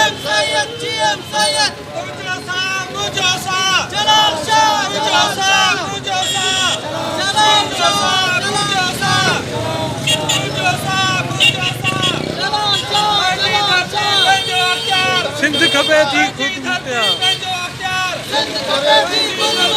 GM Syed Mujosa Jalal Shah Mujosa Jalal Shah Sindh खपे थी खुद सिंध खपे थी